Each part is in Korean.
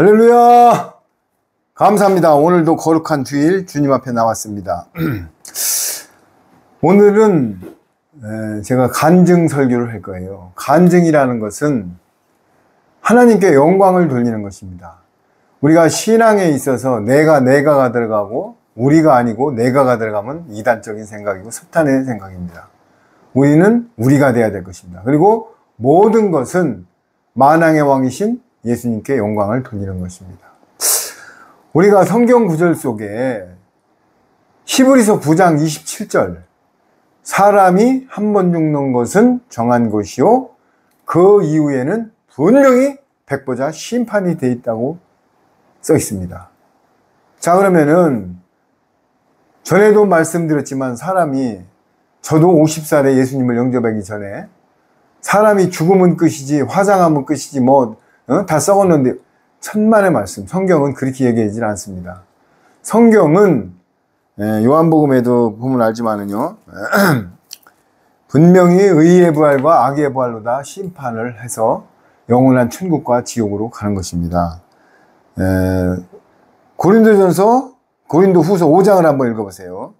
할렐루야! 감사합니다. 오늘도 거룩한 주일 주님 앞에 나왔습니다. 오늘은 제가 간증 설교를 할 거예요. 간증이라는 것은 하나님께 영광을 돌리는 것입니다. 우리가 신앙에 있어서 내가가 들어가고 우리가 아니고 내가가 들어가면 이단적인 생각이고 사탄의 생각입니다. 우리는 우리가 돼야 될 것입니다. 그리고 모든 것은 만왕의 왕이신 예수님께 영광을 돌리는 것입니다. 우리가 성경 구절 속에 히브리서 9장 27절 사람이 한 번 죽는 것은 정한 것이요 그 이후에는 분명히 백보자 심판이 돼 있다고 써 있습니다. 자, 그러면은 전에도 말씀드렸지만 저도 50살에 예수님을 영접하기 전에 사람이 죽으면 끝이지 화장하면 끝이지 다 썩었는데 천만의 말씀, 성경은 그렇게 얘기하지 않습니다. 성경은 요한복음에도 보면 알지만은요 분명히 의의 부활과 악의 부활로 다 심판을 해서 영원한 천국과 지옥으로 가는 것입니다. 고린도후서 5장을 한번 읽어보세요.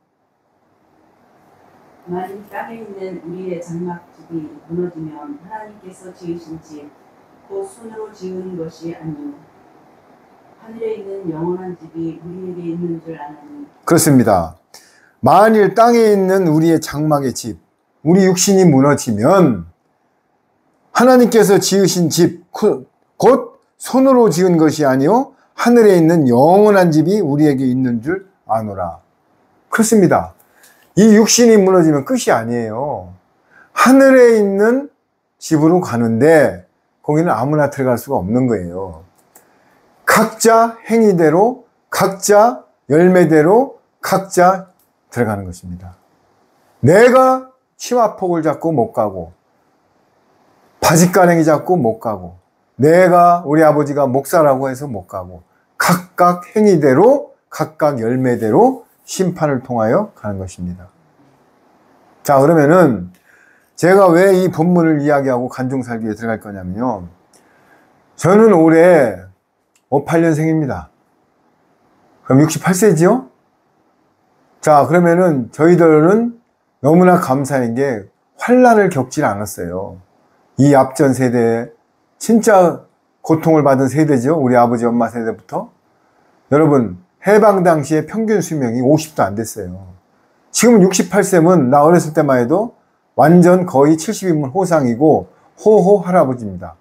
만일 땅에 있는 우리의 장막집이 무너지면 하나님께서 지으신 집 곧 손으로 지은 것이 아니요 하늘에 있는 영원한 집이 우리에게 있는 줄 아나니. 그렇습니다. 만일 땅에 있는 우리의 장막의 집, 우리 육신이 무너지면 하나님께서 지으신 집 곧 손으로 지은 것이 아니요 하늘에 있는 영원한 집이 우리에게 있는 줄 아노라. 그렇습니다. 이 육신이 무너지면 끝이 아니에요. 하늘에 있는 집으로 가는데 거기는 아무나 들어갈 수가 없는 거예요. 각자 행위대로, 각자 열매대로 각자 들어가는 것입니다. 내가 치마폭을 잡고 못 가고 바짓가랭이 잡고 못 가고 내가 우리 아버지가 목사라고 해서 못 가고 각각 행위대로 각각 열매대로 심판을 통하여 가는 것입니다. 자, 그러면은 제가 왜 이 본문을 이야기하고 간증설교에 들어갈 거냐면요. 저는 올해 58년생입니다. 그럼 68세지요? 자, 그러면은 저희들은 너무나 감사한 게 환난을 겪질 않았어요. 이 앞전 세대에 진짜 고통을 받은 세대죠. 우리 아버지 엄마 세대부터. 여러분, 해방 당시에 평균 수명이 50도 안 됐어요. 지금 68세면 나 어렸을 때만 해도 완전 거의 70이면 호상이고 호호 할아버지입니다.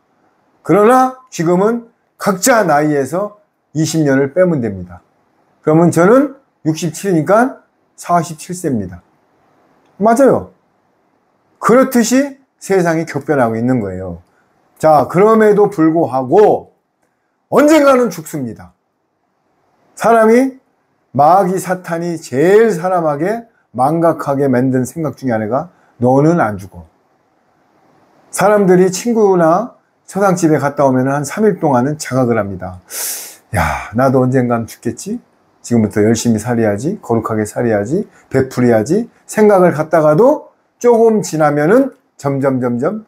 그러나 지금은 각자 나이에서 20년을 빼면 됩니다. 그러면 저는 67이니까 47세입니다. 맞아요. 그렇듯이 세상이 격변하고 있는 거예요. 자, 그럼에도 불구하고 언젠가는 죽습니다. 사람이 마귀 사탄이 제일 사람에게 망각하게 만든 생각 중에 하나가 너는 안 죽어. 사람들이 친구나 처상집에 갔다 오면 한 3일 동안은 자각을 합니다. 야, 나도 언젠간 죽겠지? 지금부터 열심히 살아야지, 거룩하게 살아야지, 베풀어야지 생각을 갖다가도 조금 지나면은 점점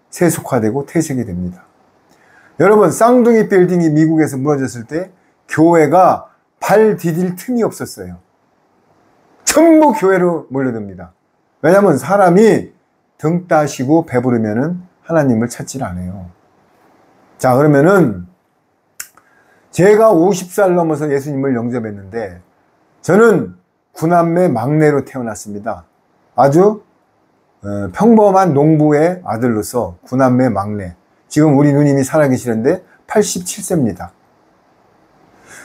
세속화되고 퇴색이 됩니다. 여러분, 쌍둥이 빌딩이 미국에서 무너졌을 때 교회가 발 디딜 틈이 없었어요. 전부 교회로 몰려듭니다. 왜냐하면 사람이 등 따시고 배부르면은 하나님을 찾질 않아요. 자, 그러면은 제가 50살 넘어서 예수님을 영접했는데 저는 9남매 막내로 태어났습니다. 아주 평범한 농부의 아들로서 9남매 막내. 지금 우리 누님이 살아계시는데 87세입니다.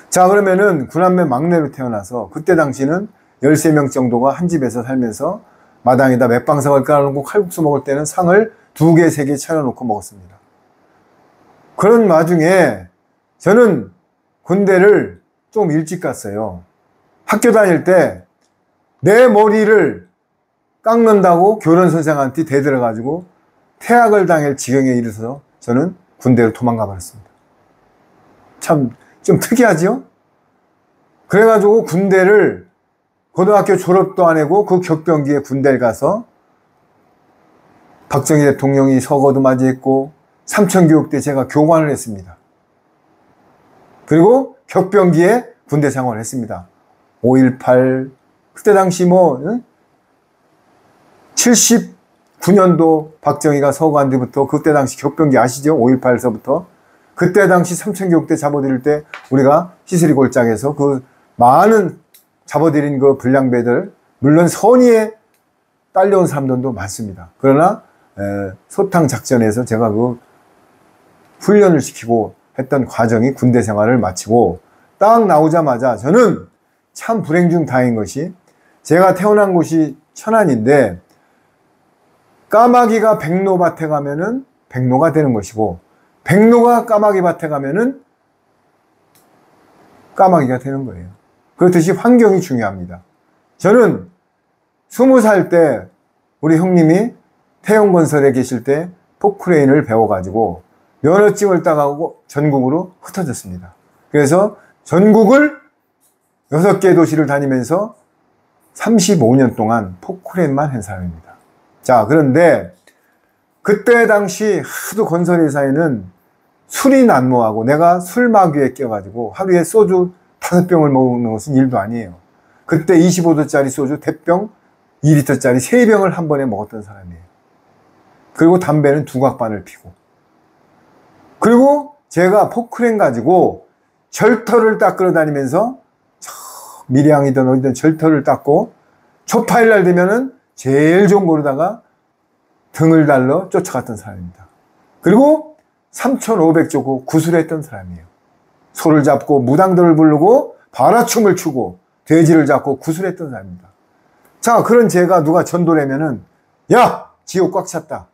자, 그러면은 9남매 막내로 태어나서 그때 당시는 13명 정도가 한 집에서 살면서 마당에다 맥방석을 깔아놓고 칼국수 먹을 때는 상을 2개, 3개 차려놓고 먹었습니다. 그런 와중에 저는 군대를 좀 일찍 갔어요. 학교 다닐 때 내 머리를 깎는다고 교련 선생한테 대들어가지고 퇴학을 당할 지경에 이르러서 저는 군대로 도망가 버렸습니다. 참 좀 특이하죠? 그래가지고 군대를 고등학교 졸업도 안 하고 그 격변기에 군대를 가서 박정희 대통령이 서거도 맞이했고 삼천교육 때 제가 교관을 했습니다. 그리고 격변기에 군대 생활을 했습니다. 5.18 그때 당시 뭐 79년도 박정희가 서거한 뒤부터 그때 당시 격변기 아시죠? 5.18에서부터 그때 당시 3,000개국대 잡아들일 때 우리가 시스리 골짜기에서 그 많은 잡아들인 그 불량배들 물론 선의에 딸려온 사람들도 많습니다. 그러나 소탕 작전에서 제가 그 훈련을 시키고 했던 과정이 군대 생활을 마치고 딱 나오자마자 저는 참 불행 중 다행인 것이 제가 태어난 곳이 천안인데 까마귀가 백로밭에 가면은 백로가 되는 것이고 백로가 까마귀 밭에 가면은 까마귀가 되는 거예요. 그렇듯이 환경이 중요합니다. 저는 20살 때 우리 형님이 태영건설에 계실 때 포크레인을 배워가지고 면허증을 따가고 전국으로 흩어졌습니다. 그래서 전국을 6개 도시를 다니면서 35년 동안 포크레인만 한 사람입니다. 자, 그런데 그때 당시 하도 건설회사에는 술이 난무하고 내가 술마귀에 껴가지고 하루에 소주 5병을 먹는 것은 일도 아니에요. 그때 25도짜리 소주 대병 2리터짜리 3병을 한 번에 먹었던 사람이에요. 그리고 담배는 2각반을 피고. 그리고 제가 포크레인 가지고 절터를 닦으러 다니면서 밀양이든 어디든 절터를 닦고 초파일 날 되면은 제일 좋은 거로다가 등을 달러 쫓아갔던 사람입니다. 그리고 3,500조고 구슬했던 사람이에요. 소를 잡고 무당들을 부르고 바라춤을 추고 돼지를 잡고 구슬했던 사람입니다. 자, 그런 제가 누가 전도라면은 야! 지옥 꽉 찼다.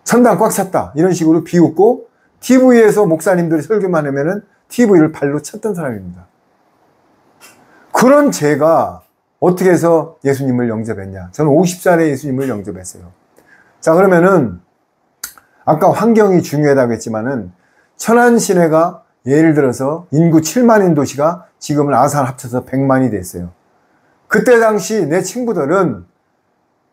천당 꽉 찼다. 이런 식으로 비웃고 TV에서 목사님들이 설교만 하면은 TV를 발로 쳤던 사람입니다. 그런 제가 어떻게 해서 예수님을 영접했냐? 저는 50살에 예수님을 영접했어요. 자, 그러면은 아까 환경이 중요하다고 했지만은 천안 시내가 예를 들어서 인구 7만인 도시가 지금은 아산 합쳐서 100만이 됐어요. 그때 당시 내 친구들은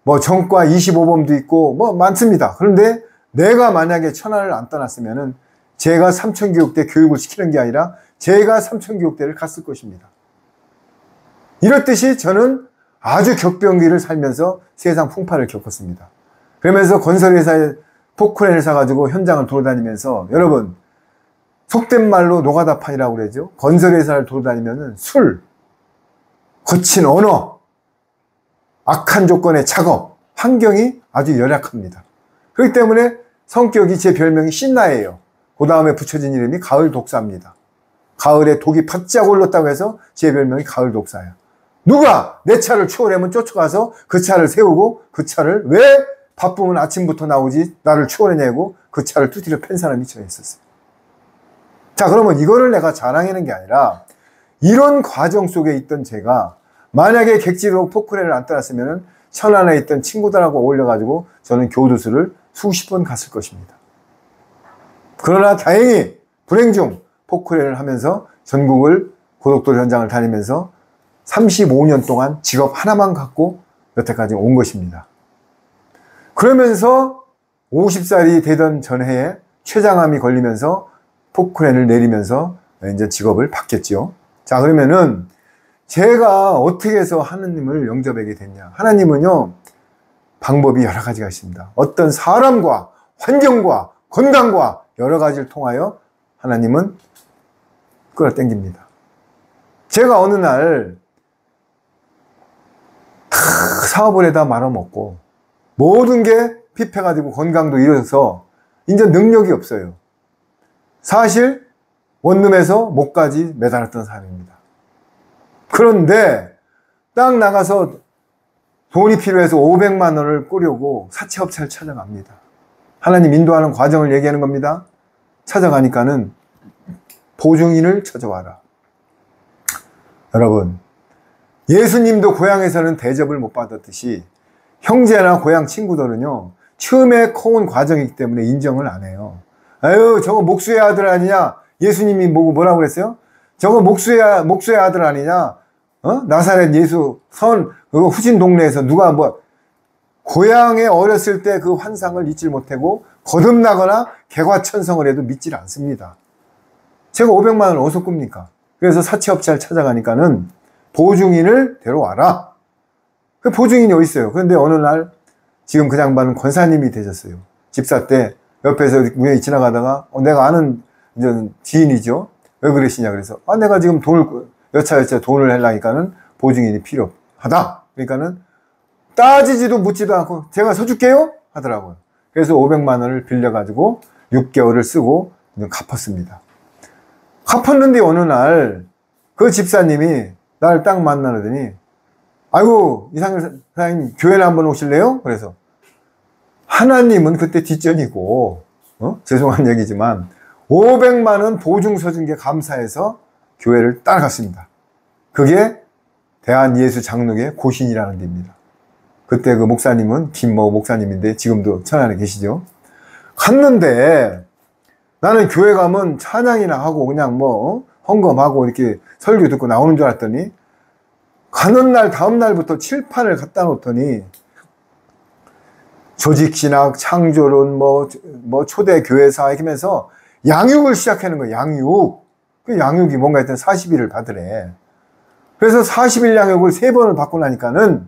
뭐 전과 25범도 있고 뭐 많습니다. 그런데 내가 만약에 천안을 안 떠났으면은 제가 3,000교육대 교육을 시키는 게 아니라 제가 3,000교육대를 갔을 것입니다. 이렇듯이 저는 아주 격변기를 살면서 세상 풍파를 겪었습니다. 그러면서 건설회사에 포크레인을 사가지고 현장을 돌아다니면서 여러분 속된 말로 노가다판이라고 그러죠. 건설회사를 돌아다니면은 술, 거친 언어, 악한 조건의 작업, 환경이 아주 열악합니다. 그렇기 때문에 성격이 제 별명이 신나예요. 그 다음에 붙여진 이름이 가을 독사입니다. 가을에 독이 바짝 올랐다고 해서 제 별명이 가을 독사예요. 누가 내 차를 추월하면 쫓아가서 그 차를 세우고 그 차를 왜 바쁘면 아침부터 나오지 나를 추월해내고 그 차를 뚜디려 팬 사람이 저 있었어요. 자, 그러면 이거를 내가 자랑하는 게 아니라 이런 과정 속에 있던 제가 만약에 객지로 포크레인을 안 따랐으면 천안에 있던 친구들하고 어울려가지고 저는 교도소를 수십 번 갔을 것입니다. 그러나 다행히 불행 중 포크레인을 하면서 전국을 고속도로 현장을 다니면서 35년 동안 직업 하나만 갖고 여태까지 온 것입니다. 그러면서 50살이 되던 전해에 췌장암이 걸리면서 포크레인을 내리면서 이제 직업을 바뀌었죠. 자, 그러면은 제가 어떻게 해서 하나님을 영접하게 됐냐? 하나님은요, 방법이 여러 가지가 있습니다. 어떤 사람과 환경과 건강과 여러 가지를 통하여 하나님은 끌어당깁니다. 제가 어느 날 다 사업을 해다 말아먹고 모든 게 피폐가지고 건강도 잃어서 이제 능력이 없어요. 사실 원룸에서 목까지 매달았던 사람입니다. 그런데 딱 나가서 돈이 필요해서 500만 원을 꾸려고 사채업체를 찾아갑니다. 하나님 인도하는 과정을 얘기하는 겁니다. 찾아가니까는 보증인을 찾아와라. 여러분, 예수님도 고향에서는 대접을 못 받았듯이 형제나 고향 친구들은요, 처음에 커온 과정이기 때문에 인정을 안 해요. 아유, 저거 목수의 아들 아니냐? 예수님이 뭐라고 그랬어요? 저거 목수의 아들 아니냐? 나사렛 예수 그거 후진 동네에서 누가 고향에 어렸을 때 그 환상을 잊지 못하고 거듭나거나 개과천성을 해도 믿질 않습니다. 제가 500만 원을 어디서 꿉니까? 그래서 사채업체를 찾아가니까는 보증인을 데려와라. 그 보증인이 어디 있어요? 그런데 어느 날 지금 그 양반은 권사님이 되셨어요. 집사 때 옆에서 우연히 지나가다가 내가 아는 이제 지인이죠. 왜 그러시냐 그래서 내가 지금 돈을 여차여차 돈을 하려니까는 보증인이 필요하다. 그러니까는 따지지도 묻지도 않고 제가 서줄게요 하더라고요. 그래서 500만 원을 빌려가지고 6개월을 쓰고 갚았습니다. 갚았는데 어느 날 그 집사님이 나를 딱 만나더니 아이고 이상일 사장님 교회나 한번 오실래요? 그래서 하나님은 그때 뒷전이고 죄송한 얘기지만 500만 원 보증 서준 게 감사해서 교회를 따라갔습니다. 그게 대한예수장로회 고신이라는 데입니다. 그때 그 목사님은 김모 목사님인데 지금도 천안에 계시죠. 갔는데 나는 교회 가면 찬양이나 하고 그냥 헌금하고 이렇게 설교 듣고 나오는 줄 알았더니 가는 날 다음 날부터 칠판을 갖다 놓더니 조직신학, 창조론, 초대 교회사 이렇게 하면서 양육을 시작하는 거예요. 양육. 그 양육이 뭔가 했던 40일을 받으래. 그래서 40일 양육을 3번을 받고 나니까는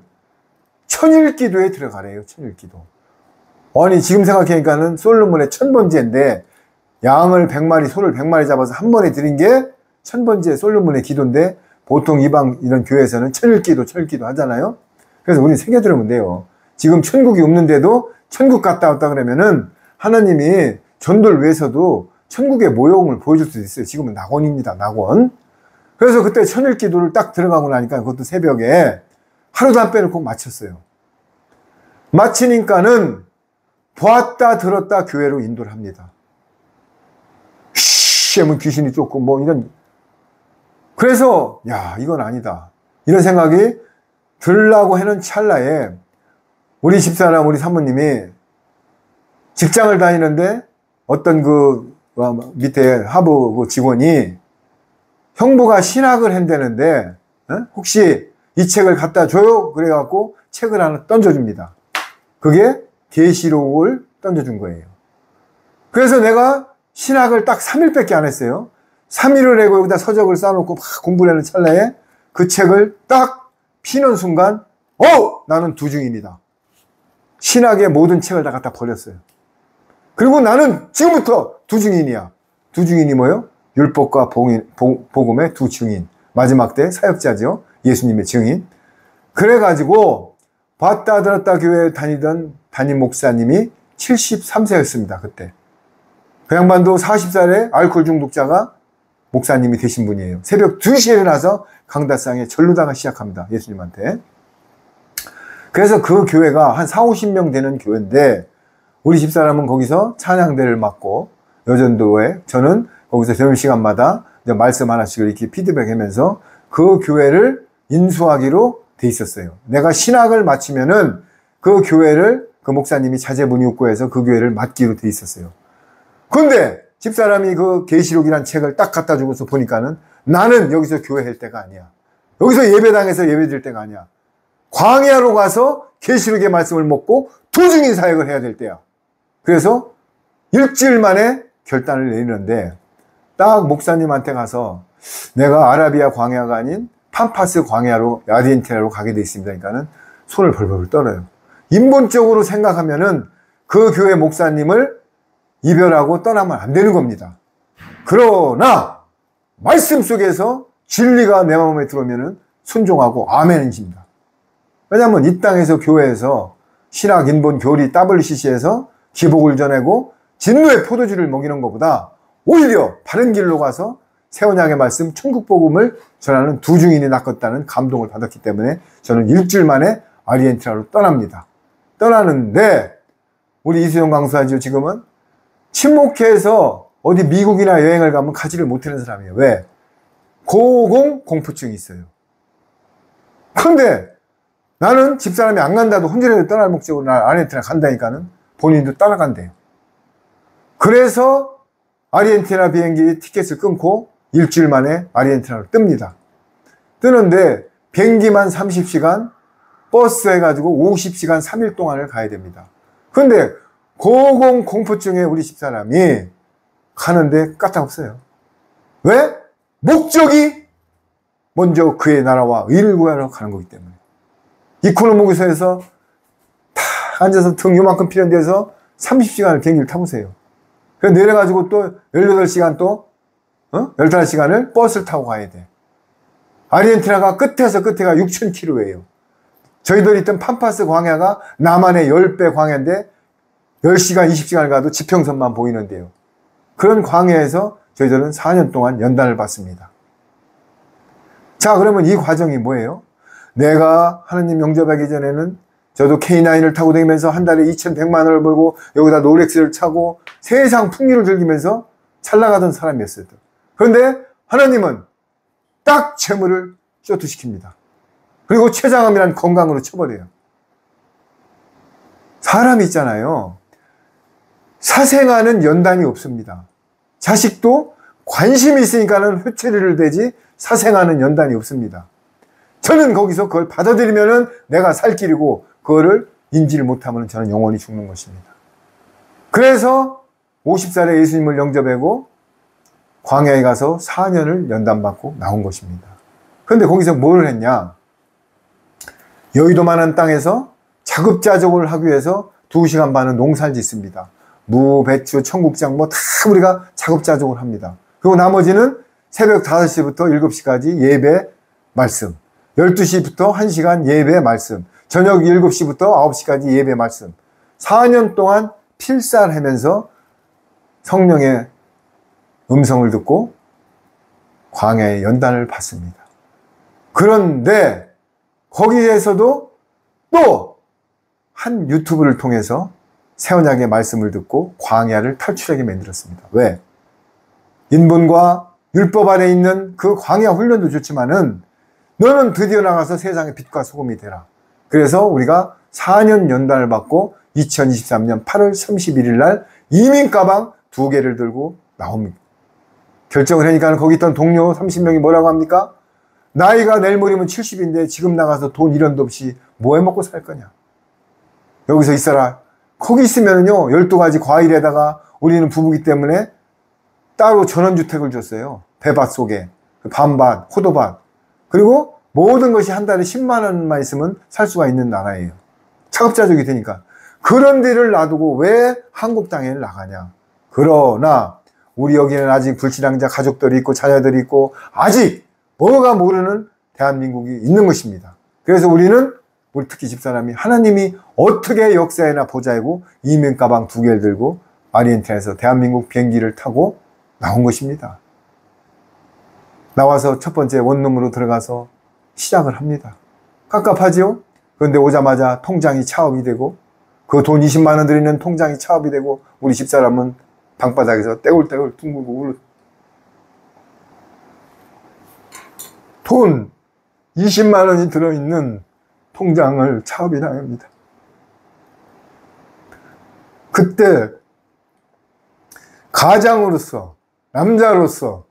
천일기도에 들어가래요. 천일기도. 아니 지금 생각하니까는 솔로몬의 1000번째인데 양을 100마리, 소를 100마리 잡아서 한 번에 드린 게 1000번째 솔로몬의 기도인데 보통 이방 이런 교회에서는 천일기도 하잖아요. 그래서 우리는 새겨들으면 돼요. 지금 천국이 없는데도 천국 갔다 왔다 그러면은 하나님이 전도를 위해서도 천국의 모형을 보여줄 수도 있어요. 지금은 낙원입니다. 낙원. 그래서 그때 천일기도를 딱 들어가고 나니까 그것도 새벽에 하루도 안 빼놓고 마쳤어요. 마치니까는 보았다 들었다 교회로 인도를 합니다. 하면 귀신이 쫓고 이런. 그래서 야 이건 아니다 이런 생각이 들라고 하는 찰나에 우리 집사람 우리 사모님이 직장을 다니는데 어떤 그 밑에 하부 그 직원이 형부가 신학을 한다는데 혹시 이 책을 갖다 줘요? 그래갖고 책을 하나 던져줍니다. 그게 계시록을 던져준 거예요. 그래서 내가 신학을 딱 3일밖에 안 했어요. 3일을 하고 여기다 서적을 쌓아놓고 막 공부를 하는 찰나에 그 책을 딱 피는 순간 나는 두중인이다. 신학의 모든 책을 다 갖다 버렸어요. 그리고 나는 지금부터 두중인이야. 두중인이 뭐예요? 율법과 복음의 두 증인. 마지막 때 사역자죠. 예수님의 증인. 그래가지고 봤다 들었다 교회에 다니던 담임 목사님이 73세였습니다. 그때. 그 양반도 40살에 알코올 중독자가 목사님이 되신 분이에요. 새벽 2시에 일어나서 강다상에 전루다가 시작합니다. 예수님한테. 그래서 그 교회가 한 40-50명 되는 교회인데 우리 집사람은 거기서 찬양대를 맡고 여전도에 저는 거기서 점심시간마다 말씀 하나씩을 이렇게 피드백하면서 그 교회를 인수하기로 돼 있었어요. 내가 신학을 마치면은 그 교회를 그 목사님이 자제분이었고 그 교회를 맡기로 돼 있었어요. 근데 집사람이 그 계시록이란 책을 딱 갖다 주고서 보니까는 나는 여기서 교회 할 때가 아니야. 여기서 예배당에서 예배 드릴 때가 아니야. 광야로 가서 계시록의 말씀을 먹고 두중인 사역을 해야 될 때야. 그래서 일주일 만에 결단을 내리는데 딱 목사님한테 가서 내가 아라비아 광야가 아닌 팜파스 광야로 아르헨티나로 가게 돼 있습니다. 그러니까는 손을 벌벌 떨어요. 인본적으로 생각하면은 그 교회 목사님을 이별하고 떠나면 안 되는 겁니다. 그러나 말씀 속에서 진리가 내 마음에 들어오면은 순종하고 아멘입니다. 왜냐하면 이 땅에서 교회에서 신학, 인본, 교리, WCC에서 기복을 전하고 진노의 포도주를 먹이는 것보다 오히려 바른 길로 가서 새 언약의 말씀, 천국 복음을 전하는 두중인이 낫겠다는 감동을 받았기 때문에 저는 일주일 만에 아르헨티나로 떠납니다. 떠나는데 우리 이수영 강사죠. 지금은 친목회에서 어디 미국이나 여행을 가면 가지를 못하는 사람이에요. 왜? 공포증이 있어요. 그런데 나는 집사람이 안 간다도 혼자라도 떠날 목적으로 나 아르헨티나 간다니까는 본인도 따라간대요. 그래서 아르헨티나 비행기 티켓을 끊고 일주일 만에 아르헨티나로 뜹니다. 뜨는데 비행기만 30시간, 버스 해가지고 50시간 3일 동안을 가야 됩니다. 그런데 공포증에 우리 집사람이 가는데 까딱없어요. 왜? 목적이 먼저 그의 나라와 의를 구하러 가는 거기 때문에. 이코노모에서 다 앉아서 등 요만큼 필요한 데서 30시간을 비행기를 타보세요. 그래서 내려가지고 또 18시간 또 15시간을 버스를 타고 가야 돼. 아르헨티나가 끝에서 끝에가 6,000km예요. 저희들이 있던 팜파스 광야가 남한의 10배 광야인데 10시간, 20시간을 가도 지평선만 보이는데요. 그런 광야에서 저희들은 4년 동안 연단을 받습니다. 자, 그러면 이 과정이 뭐예요? 내가 하느님 영접하기 전에는 저도 K9을 타고 다니면서 한 달에 2,100만 원을 벌고 여기다 롤렉스를 차고 세상 풍류를 즐기면서 잘 나가던 사람이었어요. 그런데 하나님은 딱 재물을 쇼트시킵니다. 그리고 췌장암이란 건강으로 쳐버려요. 사람이 있잖아요. 사생아는 연단이 없습니다. 자식도 관심이 있으니까는 회초리를 대지 사생아는 연단이 없습니다. 저는 거기서 그걸 받아들이면은 내가 살 길이고 그거를 인지를 못하면 저는 영원히 죽는 것입니다. 그래서 50살에 예수님을 영접하고 광야에 가서 4년을 연단받고 나온 것입니다. 그런데 거기서 뭘 했냐? 여의도만한 땅에서 자급자족을 하기 위해서 2시간 반은 농사를 짓습니다. 무, 배추, 청국장 뭐 다 우리가 자급자족을 합니다. 그리고 나머지는 새벽 5시부터 7시까지 예배 말씀, 12시부터 1시간 예배 말씀, 저녁 7시부터 9시까지 예배 말씀, 4년 동안 필살하면서 성령의 음성을 듣고 광야의 연단을 받습니다. 그런데 거기에서도 또 한 유튜브를 통해서 새 언약의 말씀을 듣고 광야를 탈출하게 만들었습니다. 왜? 인본과 율법 아래 있는 그 광야 훈련도 좋지만은 너는 드디어 나가서 세상의 빛과 소금이 되라. 그래서 우리가 4년 연단을 받고 2023년 8월 31일 날 이민 가방 2개를 들고 나옵니다. 결정을 하니까 거기 있던 동료 30명이 뭐라고 합니까? 나이가 내일 모레면 70인데 지금 나가서 돈 1원도 없이 뭐 해 먹고 살 거냐? 여기서 있어라. 거기 있으면요 12가지 과일에다가 우리는 부부기 때문에 따로 전원주택을 줬어요. 배밭 속에 반밭, 호도밭. 그리고 모든 것이 한 달에 10만 원만 있으면 살 수가 있는 나라예요. 차급자족이 되니까. 그런 데를 놔두고 왜 한국 땅에 나가냐? 그러나 우리 여기는 아직 불신앙자 가족들이 있고 자녀들이 있고 아직 뭐가 모르는 대한민국이 있는 것입니다. 그래서 우리 특히 집사람이 하나님이 어떻게 역사에나 보자고 이민 가방 2개를 들고 아르헨티나에서 대한민국 비행기를 타고 나온 것입니다. 나와서 첫 번째 원룸으로 들어가서 시작을 합니다. 깝깝하지요? 그런데 오자마자 통장이 차업이 되고 그 돈 20만 원 들이는 통장이 차업이 되고 우리 집사람은 방바닥에서 떼굴떼굴 둥글고 울어. 돈 20만 원이 들어있는 통장을 차업이 당합니다. 그때 가장으로서 남자로서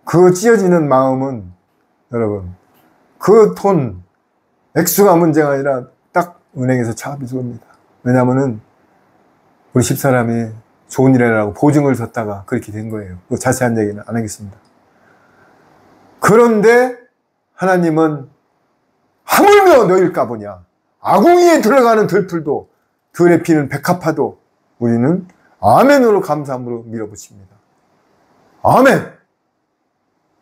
그 찢어지는 마음은 여러분 그 돈 액수가 문제가 아니라 딱 은행에서 차업이 들어옵니다. 왜냐하면은 우리 집사람이 좋은 일이라고 보증을 섰다가 그렇게 된 거예요. 자세한 얘기는 안 하겠습니다. 그런데 하나님은 하물며 너일까 보냐. 아궁이에 들어가는 들풀도 들에 피는 백합화도 우리는 아멘으로 감사함으로 밀어붙입니다. 아멘.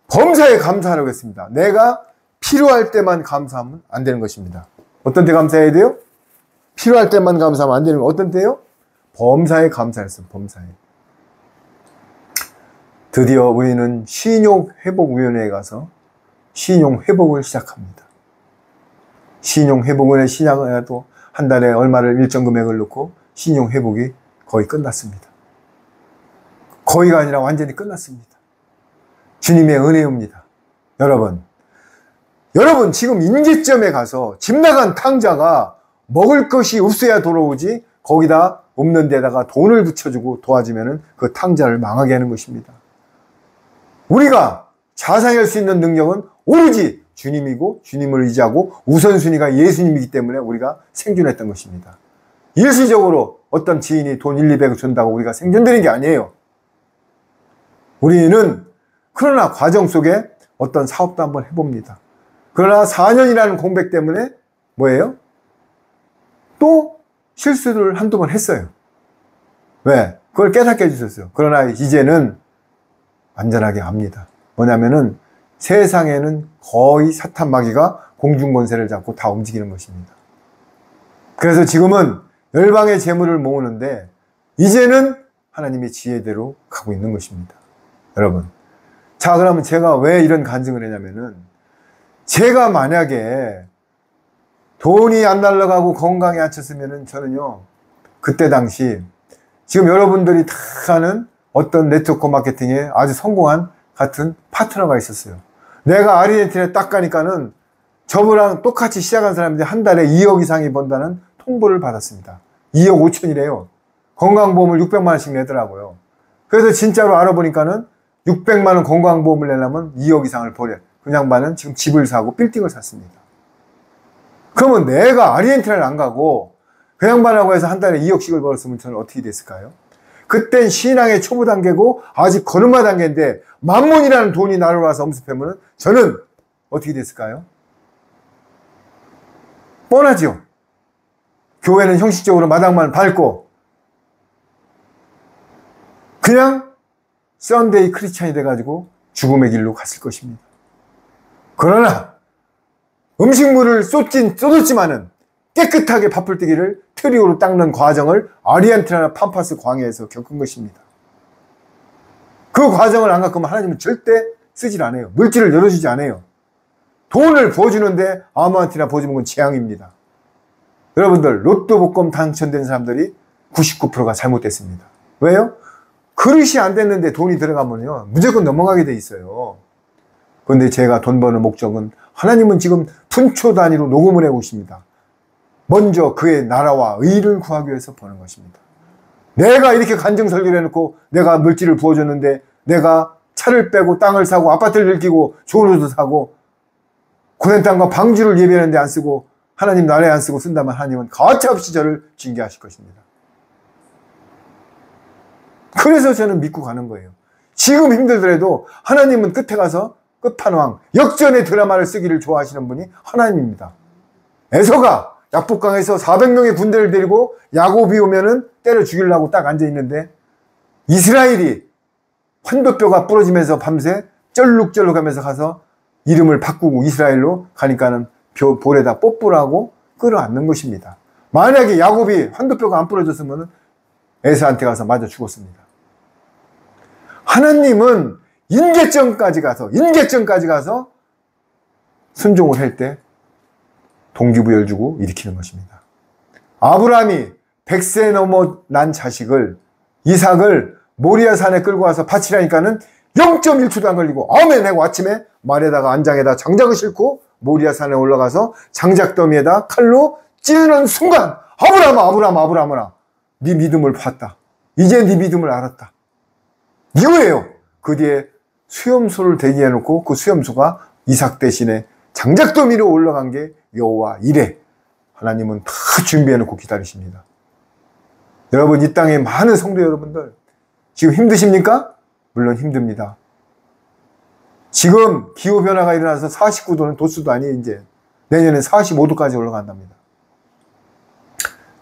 범사에 감사하라고 했습니다. 내가 필요할 때만 감사하면 안 되는 것입니다. 어떤 때 감사해야 돼요? 필요할 때만 감사하면 안 되는 거 어떤 때요? 범사에 감사했어요. 범사에. 드디어 우리는 신용회복위원회에 가서 신용회복을 시작합니다. 신용회복위원회 시작을 해도 한 달에 얼마를 일정 금액을 넣고 신용회복이 거의 끝났습니다. 거의가 아니라 완전히 끝났습니다. 주님의 은혜입니다. 여러분 지금 인지점에 가서 집 나간 탕자가 먹을 것이 없어야 돌아오지 거기다 없는 데다가 돈을 붙여주고 도와주면 그 탕자를 망하게 하는 것입니다. 우리가 자상할 수 있는 능력은 오로지 주님이고 주님을 의지하고 우선순위가 예수님이기 때문에 우리가 생존했던 것입니다. 일시적으로 어떤 지인이 돈 1, 200을 준다고 우리가 생존되는 게 아니에요. 우리는 그러나 과정 속에 어떤 사업도 한번 해봅니다. 그러나 4년이라는 공백 때문에 뭐예요? 또 실수를 한두 번 했어요. 왜? 그걸 깨닫게 해주셨어요. 그러나 이제는 안전하게 합니다. 뭐냐면은 세상에는 거의 사탄 마귀가 공중권세를 잡고 다 움직이는 것입니다. 그래서 지금은 열방의 재물을 모으는데 이제는 하나님의 지혜대로 가고 있는 것입니다. 여러분. 자, 그러면 제가 왜 이런 간증을 했냐면은 제가 만약에 돈이 안 날아가고 건강이 안 쳤으면은 저는요, 그때 당시 지금 여러분들이 다 아는 어떤 네트워크 마케팅에 아주 성공한 같은 파트너가 있었어요. 내가 아르헨티나에 딱 가니까는 저분랑 똑같이 시작한 사람들이 한 달에 2억 이상이 번다는 통보를 받았습니다. 2억 5천이래요. 건강보험을 600만 원씩 내더라고요. 그래서 진짜로 알아보니까는 600만 원 건강보험을 내려면 2억 이상을 벌여. 그 양반은 지금 집을 사고 빌딩을 샀습니다. 그러면 내가 아르헨티나를 안 가고 그 양반하고 해서 한 달에 2억씩을 벌었으면 저는 어떻게 됐을까요? 그땐 신앙의 초보 단계고 아직 걸음마 단계인데 만문이라는 돈이 나를 와서 엄습하면 저는 어떻게 됐을까요? 뻔하죠. 교회는 형식적으로 마당만 밟고 그냥 썬데이 크리스찬이 돼가지고 죽음의 길로 갔을 것입니다. 그러나 음식물을 쏟았지만은 깨끗하게 밥풀떼기를 트리오로 닦는 과정을 아르헨티나 팜파스 광야에서 겪은 것입니다. 그 과정을 안 겪으면 하나님은 절대 쓰질 않아요. 물질을 열어주지 않아요. 돈을 부어주는데 아무한테나 부어주는 건 재앙입니다. 여러분들 로또 복권 당첨된 사람들이 99%가 잘못됐습니다. 왜요? 그릇이 안 됐는데 돈이 들어가면요 무조건 넘어가게 돼 있어요. 그런데 제가 돈 버는 목적은 하나님은 지금 분초 단위로 녹음을 하고 있습니다. 먼저 그의 나라와 의를 구하기 위해서 버는 것입니다. 내가 이렇게 간증 설교를 해놓고 내가 물질을 부어줬는데 내가 차를 빼고 땅을 사고 아파트를 일으키고 좋은 옷을 사고 고된 땅과 방주를 예배하는데 안 쓰고 하나님 나라에 안 쓰고 쓴다면 하나님은 가차없이 저를 징계하실 것입니다. 그래서 저는 믿고 가는 거예요. 지금 힘들더라도 하나님은 끝에 가서 끝판왕 역전의 드라마를 쓰기를 좋아하시는 분이 하나님입니다. 에서가 약복강에서 400명의 군대를 데리고 야곱이 오면은 때려 죽이려고 딱 앉아있는데 이스라엘이 환도뼈가 부러지면서 밤새 쩔룩쩔룩하면서 가서 이름을 바꾸고 이스라엘로 가니까는 볼에다 뽀뽀라고 끌어안는 것입니다. 만약에 야곱이 환도뼈가 안 부러졌으면 에서한테 가서 맞아 죽었습니다. 하나님은 인계점까지 가서 순종을 할 때 동기부여를 주고 일으키는 것입니다. 아브라함이 100세 넘어 난 자식을 이삭을 모리아 산에 끌고 와서 바치라니까는 0.1초도 안 걸리고 아멘 하고 아침에 말에다가 안장에다 장작을 싣고 모리아 산에 올라가서 장작더미에다 칼로 찌르는 순간 아브라함아 네 믿음을 봤다. 이제 네 믿음을 알았다. 이거예요. 그 뒤에 수염소를 대기해 놓고 그 수염소가 이삭 대신에 장작더미로 올라간 게 여호와 이레. 하나님은 다 준비해 놓고 기다리십니다. 여러분 이 땅에 많은 성도 여러분들 지금 힘드십니까? 물론 힘듭니다. 지금 기후변화가 일어나서 49도는 도수도 아니에요. 이제 내년에 45도까지 올라간답니다.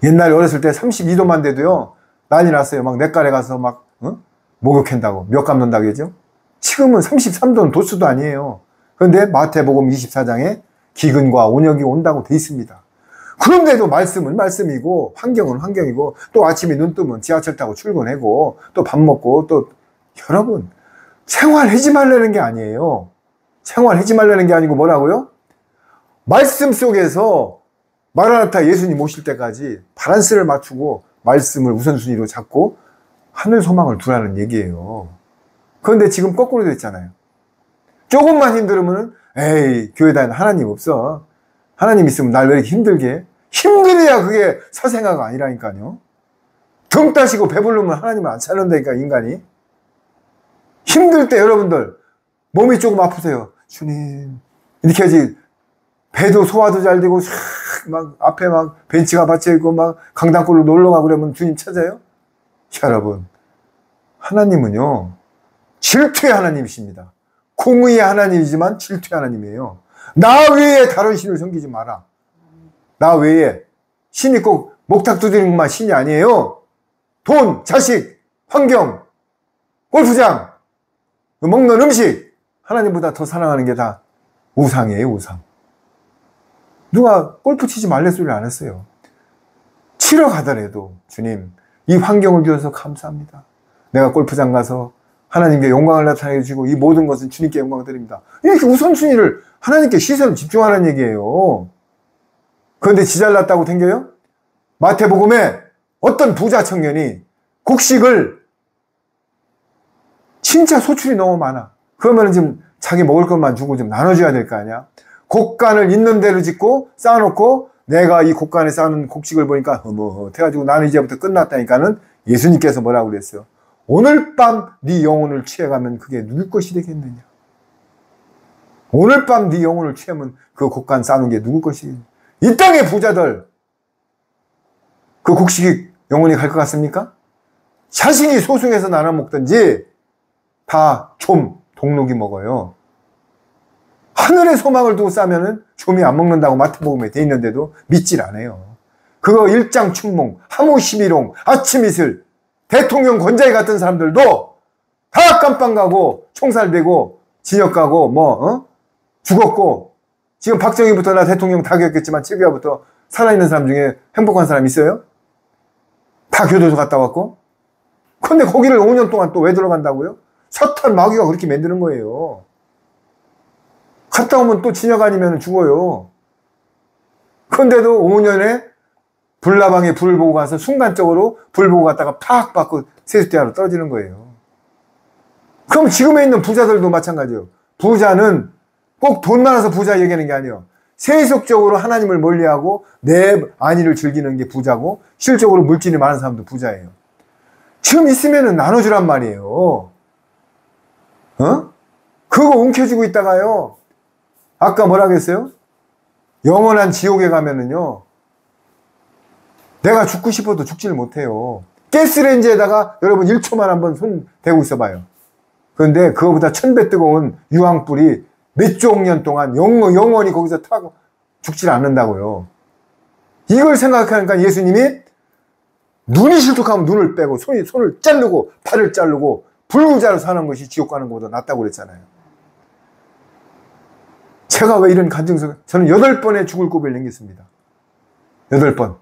옛날에 어렸을 때 32도만 돼도요 난리 났어요. 막 냇가에 가서 막 목욕한다고 멱감 논다고 하죠. 지금은 33도는 도수도 아니에요. 그런데 마태복음 24장에 기근과 온역이 온다고 돼 있습니다. 그런데도 말씀은 말씀이고 환경은 환경이고 또 아침에 눈 뜨면 지하철 타고 출근하고 또 밥 먹고 또 여러분 생활하지 말라는 게 아니에요. 생활하지 말라는 게 아니고 뭐라고요? 말씀 속에서 마라나타 예수님 오실 때까지 바란스를 맞추고 말씀을 우선순위로 잡고 하늘 소망을 두라는 얘기예요. 그런데 지금 거꾸로 됐잖아요. 조금만 힘들으면 에이 교회 다니는 하나님 없어. 하나님 있으면 날 왜 이렇게 힘들게 해? 힘들어야 그게 사생아가 아니라니까요. 등 따시고 배부르면 하나님을 안 찾는다니까 인간이. 힘들 때 여러분들 몸이 조금 아프세요. 주님 이렇게 하지. 배도 소화도 잘 되고 막 앞에 막 벤치가 받쳐있고 막 강당골로 놀러가고 그러면 주님 찾아요? 여러분 하나님은요 질투의 하나님이십니다. 공의의 하나님이지만 질투의 하나님이에요. 나 외에 다른 신을 섬기지 마라. 나 외에. 신이 꼭 목탁 두드리는 것만 신이 아니에요. 돈, 자식, 환경, 골프장, 먹는 음식, 하나님보다 더 사랑하는 게 다 우상이에요, 우상. 누가 골프 치지 말래 소리를 안 했어요. 치러 가더라도 주님, 이 환경을 주셔서 감사합니다. 내가 골프장 가서 하나님께 영광을 나타내 주시고 이 모든 것은 주님께 영광을 드립니다. 이렇게 우선순위를 하나님께 시선을 집중하라는 얘기예요. 그런데 지잘났다고 탱겨요? 마태복음에 어떤 부자 청년이 곡식을 진짜 소출이 너무 많아. 그러면 지금 자기 먹을 것만 주고 좀 나눠줘야 될 거 아니야? 곡간을 있는 대로 짓고 쌓아놓고 내가 이 곡간에 쌓는 곡식을 보니까 허무해가지고 나는 이제부터 끝났다니까는 예수님께서 뭐라고 그랬어요? 오늘 밤 네 영혼을 취해가면 그게 누구 것이 되겠느냐? 오늘 밤 네 영혼을 취하면 그 곡간 쌓는 게 누구 것이겠느냐? 이 땅의 부자들 그 곡식이 영원히 갈 것 같습니까? 자신이 소중해서 나눠 먹든지 다 좀 동록이 먹어요. 하늘의 소망을 두고 싸면은 좀이 안 먹는다고 마태복음에 돼 있는데도 믿질 않아요. 그거 일장춘몽, 하모시비롱, 아침이슬, 대통령 권자에 같은 사람들도 다 깜빵 가고 총살되고 진역 가고 죽었고 지금 박정희부터 나 대통령 다 겪었지만 최규하부터 살아있는 사람 중에 행복한 사람 있어요? 다 교도소 갔다 왔고 근데 거기를 5년 동안 또 왜 들어간다고요? 사탄 마귀가 그렇게 만드는 거예요. 갔다 오면 또 진역 아니면 죽어요. 그런데도 5년에 불나방에 불을 보고 가서 순간적으로 불 보고 갔다가 팍 받고 세숫대야로 떨어지는 거예요. 그럼 지금에 있는 부자들도 마찬가지예요. 부자는 꼭 돈 많아서 부자 얘기하는 게 아니에요. 세속적으로 하나님을 멀리하고 내 안위를 즐기는 게 부자고 실적으로 물질이 많은 사람도 부자예요. 지금 있으면 나눠주란 말이에요. 그거 움켜쥐고 있다가요. 아까 뭐라 그랬어요? 영원한 지옥에 가면은요. 내가 죽고 싶어도 죽지를 못해요. 가스레인지에다가 여러분 1초만 한번 손 대고 있어봐요. 그런데 그거보다 1000배 뜨거운 유황불이 몇조 년 동안 영원히 거기서 타고 죽질 않는다고요. 이걸 생각하니까 예수님이 눈이 실족하면 눈을 빼고 손을 자르고 팔을 자르고 불구자로 사는 것이 지옥 가는 것보다 낫다고 그랬잖아요. 제가 왜 이런 간증서 저는 8번의 죽을 고비를 넘겼습니다. 8번.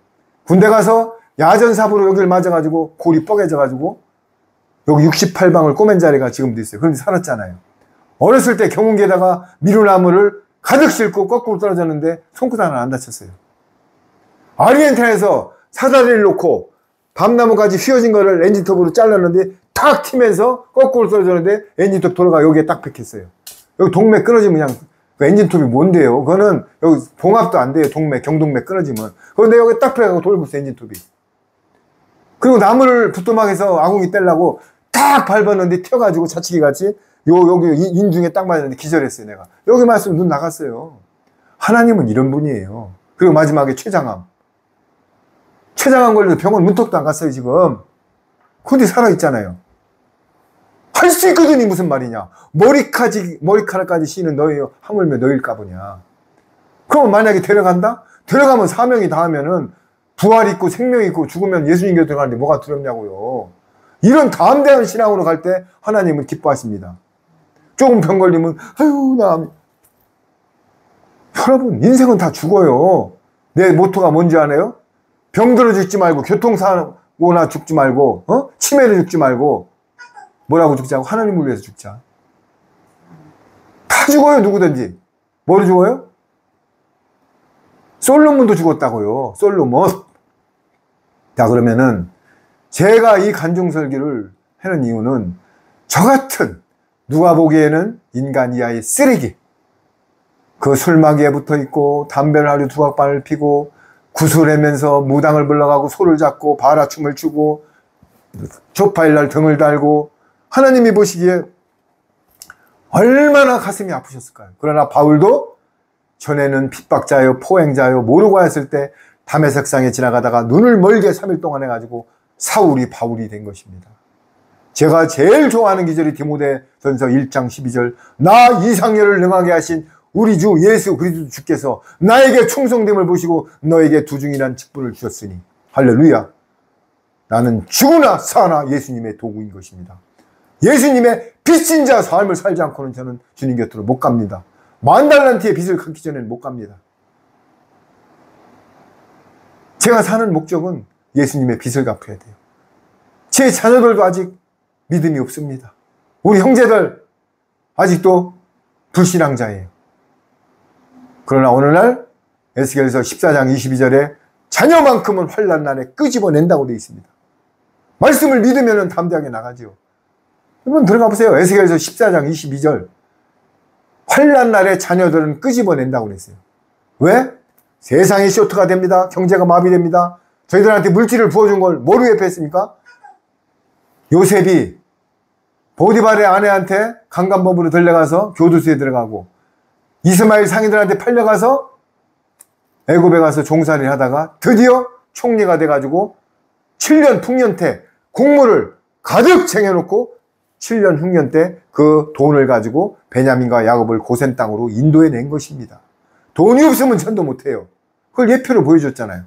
군대 가서 야전사부로 여기를 맞아가지고 골이 뻐개져가지고 여기 68방을 꼬맨 자리가 지금도 있어요. 그런데 살았잖아요. 어렸을 때 경운기에다가 미루나무를 가득 싣고 거꾸로 떨어졌는데 손끝 하나 안 다쳤어요. 아르헨티나에서 사다리를 놓고 밤나무까지 휘어진 거를 엔진톱으로 잘랐는데 탁 튀면서 거꾸로 떨어졌는데 엔진톱 돌아가 여기에 딱 박혔어요. 여기 동맥 끊어지면 그냥 그 엔진톱이 뭔데요? 그거는 여기 봉합도 안 돼요. 동맥, 경동맥 끊어지면. 그런데 여기 딱 펴가고 돌고 있어, 엔진톱이. 그리고 나무를 부뚜막에서 아궁이 떼려고 딱 밟았는데 튀어가지고 자치기 같이 여기 인중에 딱 맞았는데 기절했어요, 내가. 여기 맞으면 눈 나갔어요. 하나님은 이런 분이에요. 그리고 마지막에 췌장암. 췌장암 걸려서 병원 문턱도 안 갔어요, 지금. 근데 살아있잖아요. 할 수 있거든요, 무슨 말이냐. 머리카락까지 씌는 너예요. 하물며 너일까 보냐. 그럼 만약에 데려간다? 데려가면 사명이 닿으면은 부활 있고 생명 있고 죽으면 예수님 곁에 들어가는데 뭐가 두렵냐고요. 이런 담대한 신앙으로 갈 때 하나님은 기뻐하십니다. 조금 병 걸리면 여러분 인생은 다 죽어요. 내 모토가 뭔지 아나요? 병들어 죽지 말고 교통사고나 죽지 말고 치매로 죽지 말고 뭐라고 죽자고? 하나님을 위해서 죽자. 다 죽어요, 누구든지. 뭐로 죽어요? 솔로몬도 죽었다고요. 솔로몬. 자, 그러면은 제가 이 간증설교를 하는 이유는 저 같은 누가 보기에는 인간 이하의 쓰레기, 그 술마개에 붙어있고 담배를 하루 두각반을 피고 구슬하면서 무당을 불러가고 소를 잡고 바라춤을 추고 조파일날 등을 달고 하나님이 보시기에 얼마나 가슴이 아프셨을까요? 그러나 바울도 전에는 핍박자요 포행자요 모르고 했을 때 다메섹상에 지나가다가 눈을 멀게 3일 동안 해가지고 사울이 바울이 된 것입니다. 제가 제일 좋아하는 기절이 디모데전서 1장 12절. 나 이상열을 능하게 하신 우리 주 예수 그리스도 주께서 나에게 충성됨을 보시고 너에게 두중이란 직분을 주셨으니. 할렐루야. 나는 죽으나 사나 예수님의 도구인 것입니다. 예수님의 빚진 자 삶을 살지 않고는 저는 주님 곁으로 못 갑니다. 10,000달란트의 빚을 갚기 전에는 못 갑니다. 제가 사는 목적은 예수님의 빚을 갚아야 돼요. 제 자녀들도 아직 믿음이 없습니다. 우리 형제들 아직도 불신앙자예요. 그러나 어느 날 에스겔서 14장 22절에 자녀만큼은 환난 날에 끄집어낸다고 되어 있습니다. 말씀을 믿으면 담대하게 나가죠. 한번 들어가 보세요. 에스겔서 14장 22절. 환난 날에 자녀들은 끄집어낸다고 그랬어요. 왜? 세상이 쇼트가 됩니다. 경제가 마비됩니다. 저희들한테 물질을 부어준 걸 뭐로 회피했습니까? 요셉이 보디발의 아내한테 강간범으로 들려가서 교도소에 들어가고, 이스마엘 상인들한테 팔려가서 애굽에 가서 종살이를 하다가 드디어 총리가 돼가지고 7년 풍년태 국물을 가득 쟁여놓고 7년 흉년 때 그 돈을 가지고 베냐민과 야곱을 고센 땅으로 인도해 낸 것입니다. 돈이 없으면 전도 못해요. 그걸 예표로 보여줬잖아요.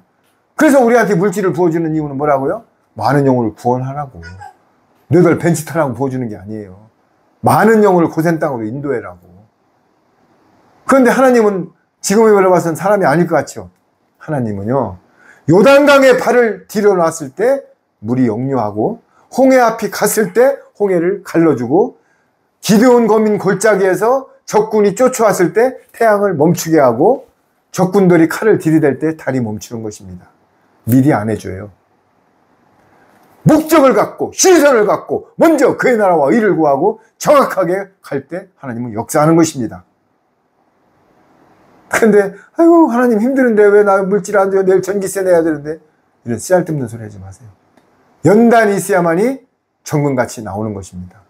그래서 우리한테 물질을 부어주는 이유는 뭐라고요? 많은 영혼을 구원하라고. 너희들 벤치 타라고 부어주는 게 아니에요. 많은 영혼을 고센 땅으로 인도해라고. 그런데 하나님은 지금의 말로 봐서는 사람이 아닐 것 같죠. 하나님은요, 요단강에 발을 디뎌놨을 때 물이 역류하고, 홍해 앞이 갔을 때 홍해를 갈라주고, 기드온 거민 골짜기에서 적군이 쫓아왔을 때 태양을 멈추게 하고, 적군들이 칼을 들이댈 때 달이 멈추는 것입니다. 미리 안 해줘요. 목적을 갖고 시선을 갖고 먼저 그의 나라와 의를 구하고 정확하게 갈 때 하나님은 역사하는 것입니다. 근데 아이고 하나님 힘드는데 왜 나 물질 안 돼요? 내일 전기세 내야 되는데. 이런 쓰잘데없는 소리 하지 마세요. 연단이 있어야만이 정금같이 나오는 것입니다.